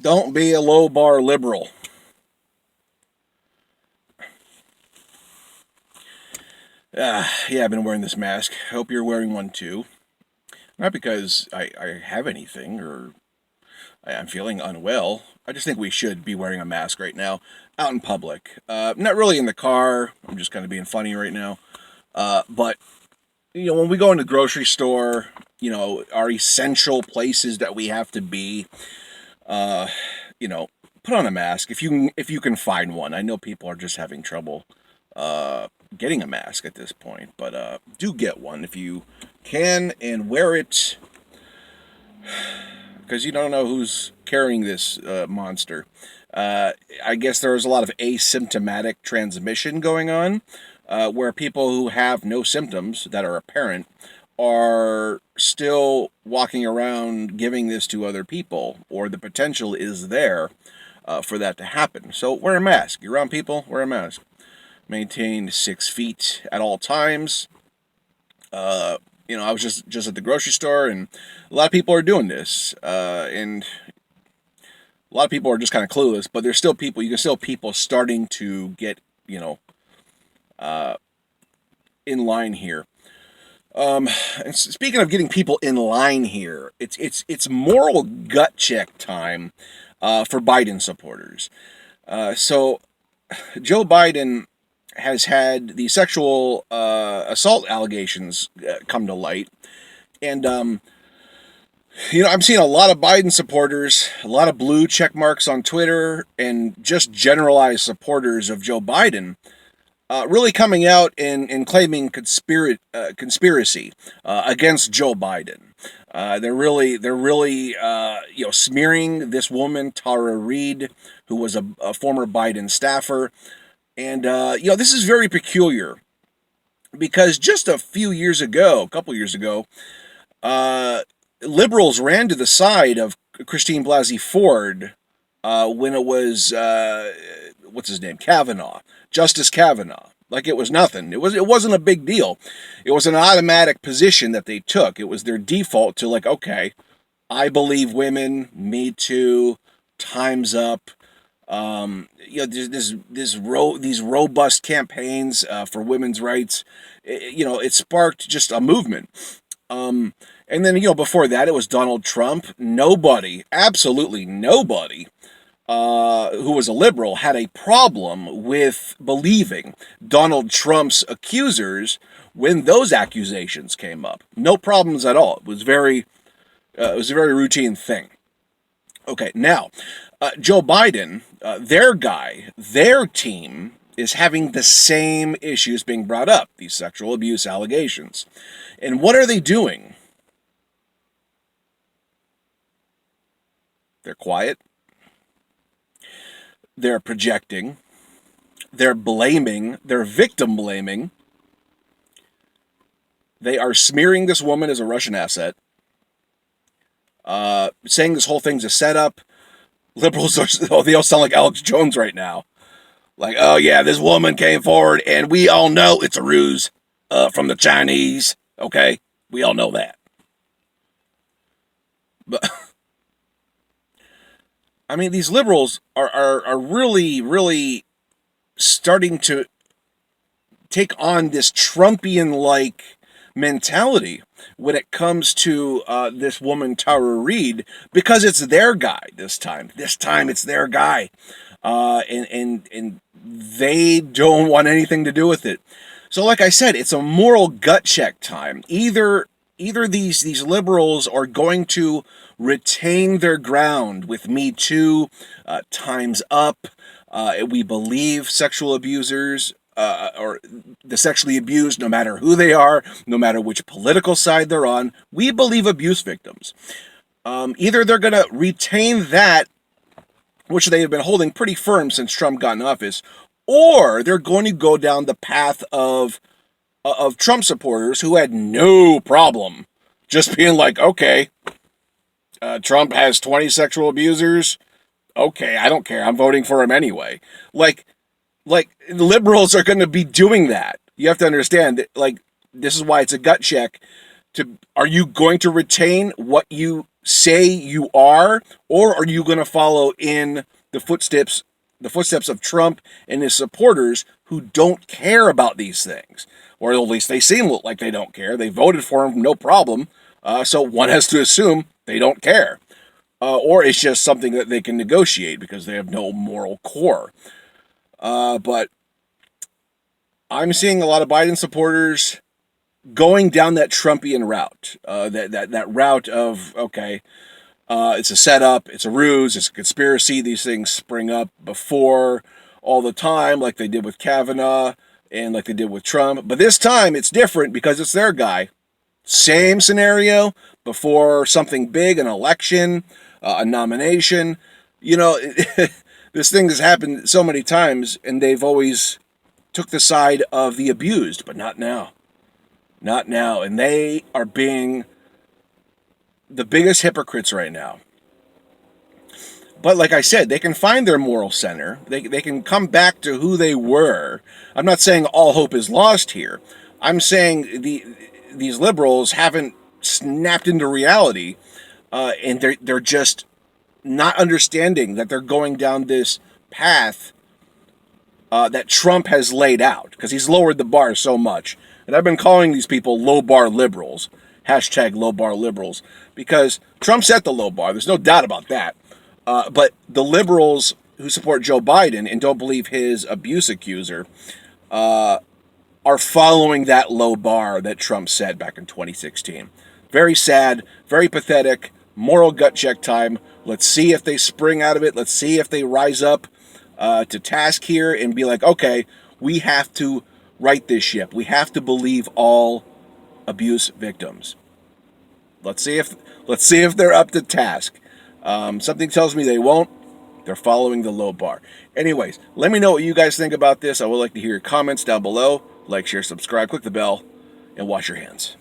Don't be a low bar liberal. Yeah, I've been wearing this mask. Hope you're wearing one too. Not because I have anything or I'm feeling unwell. I just think we should be wearing a mask right now out in public. Not really in the car. I'm just kind of being funny right now. But, when we go in the grocery store, our essential places that we have to be, uh, you know, put on a mask if you can find one. I know people are just having trouble uh, getting a mask at this point, but do get one if you can and wear it because you don't know who's carrying this monster. I guess there's a lot of asymptomatic transmission going on, where people who have no symptoms that are apparent are still walking around giving this to other people, or the potential is there for that to happen. So wear a mask. You're around people, wear a mask. Maintain 6 feet at all times. I was just at the grocery store, and a lot of people are doing this, and a lot of people are just kind of clueless. But there's still people. You can still people starting to get in line here. And speaking of getting people in line here, it's moral gut check time for Biden supporters. So Joe Biden has had the sexual assault allegations come to light, and I'm seeing a lot of Biden supporters, a lot of blue check marks on Twitter, and just generalized supporters of Joe Biden really coming out and claiming conspiracy against Joe Biden. They're really smearing this woman Tara Reid, who was a former Biden staffer, and this is very peculiar because just a couple years ago, uh, liberals ran to the side of Christine Blasey Ford when it was what's his name, Kavanaugh, Justice Kavanaugh. Like it was nothing. It wasn't a big deal. It was an automatic position that they took. It was their default to like, okay, I believe women, me too, time's up. These robust campaigns for women's rights. It sparked just a movement. And then before that, it was Donald Trump. Nobody, absolutely nobody, who was a liberal had a problem with believing Donald Trump's accusers when those accusations came up. No problems at all. It was a very routine thing. Okay, now Joe Biden, their team is having the same issues being brought up, these sexual abuse allegations. And what are they doing? They're quiet. They're projecting. They're blaming. They're victim blaming. They are smearing this woman as a Russian asset, saying this whole thing's a setup. Liberals they all sound like Alex Jones right now. Like, oh yeah, this woman came forward, and we all know it's a ruse from the Chinese. Okay, we all know that. But I mean, these liberals are really, really starting to take on this Trumpian-like mentality when it comes to this woman Tara Reid, because it's their guy this time. This time it's their guy, and they don't want anything to do with it. So, like I said, it's a moral gut check time. Either these liberals are going to retain their ground with Me Too, Time's Up, we believe sexual abusers, or the sexually abused, no matter who they are, no matter which political side they're on, we believe abuse victims. Either they're going to retain that, which they have been holding pretty firm since Trump got in office, or they're going to go down the path of Trump supporters who had no problem just being like, okay, Trump has 20 sexual abusers. Okay, I don't care. I'm voting for him anyway. Like liberals are going to be doing that. You have to understand that, like, this is why it's a gut check. Are you going to retain what you say you are, or are you going to follow in the footsteps of Trump and his supporters who don't care about these things, or at least they seem like they don't care. They voted for him, no problem. So one has to assume they don't care, or it's just something that they can negotiate because they have no moral core. But I'm seeing a lot of Biden supporters going down that Trumpian route, that route of, okay, it's a setup, it's a ruse, it's a conspiracy. These things spring up before all the time, like they did with Kavanaugh and like they did with Trump. But this time it's different because it's their guy. Same scenario before something big, an election, a nomination. You know, this thing has happened so many times, and they've always took the side of the abused, but not now. Not now. And they are being the biggest hypocrites right now. But like I said, they can find their moral center. They can come back to who they were. I'm not saying all hope is lost here. I'm saying these liberals haven't snapped into reality, and they're just not understanding that they're going down this path that Trump has laid out, because he's lowered the bar so much. And I've been calling these people low bar liberals, hashtag low bar liberals, because Trump set the low bar. There's no doubt about that. But the liberals who support Joe Biden and don't believe his abuse accuser are following that low bar that Trump set back in 2016. Very sad, very pathetic, moral gut check time. Let's see if they spring out of it. Let's see if they rise up to task here and be like, okay, we have to right this ship. We have to believe all abuse victims. Let's see if they're up to task. Something tells me they won't. They're following the low bar. Anyways, let me know what you guys think about this. I would like to hear your comments down below. Like, share, subscribe, click the bell, and wash your hands.